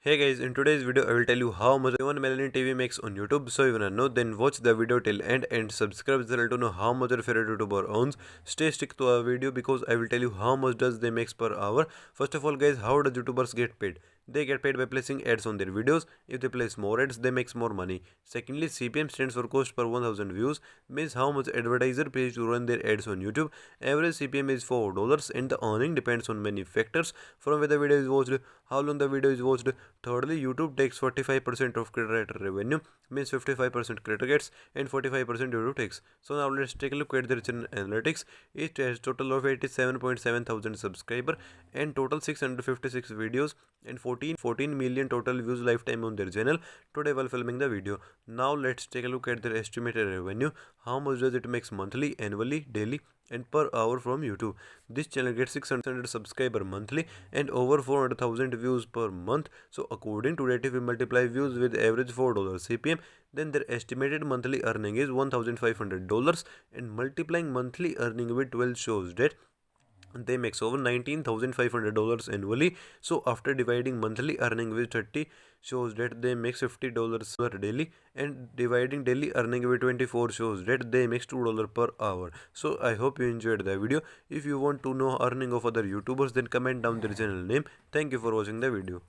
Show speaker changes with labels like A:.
A: Hey guys, in today's video I will tell you how much Shyvonne Melanie TV makes on YouTube. So if you wanna know, then watch the video till end and subscribe the channel to know how much your favorite YouTuber earns. Stay stick to our video because I will tell you how much does they makes per hour. First of all guys, how does YouTubers get paid? They get paid by placing ads on their videos. If they place more ads, they makes more money. Secondly, CPM stands for cost per 1000 views, means how much advertiser pays to run their ads on YouTube. Average CPM is $4 and the earning depends on many factors, from where the video is watched, how long the video is watched. Thirdly, YouTube takes 45% of creator revenue, means 55% creator gets and 45% YouTube takes. So now let's take a look at their channel analytics. It has total of 87.7 thousand subscriber and total 656 videos and 14 million total views lifetime on their channel today while filming the video. Now let's take a look at their estimated revenue. How much does it makes monthly, annually, daily and per hour from YouTube. This channel gets 600 subscriber monthly and over 400,000 views per month. So according to that, if we multiply views with average $4 CPM, then their estimated monthly earning is $1,500, and multiplying monthly earning with 12 shows that they makes over $19,500 annually. So after dividing monthly earning with 30 shows that they makes $50 per daily, and dividing daily earning with 24 shows that they makes $2 per hour. So I hope you enjoyed the video. If you want to know earning of other YouTubers, then comment down their channel name. Thank you for watching the video.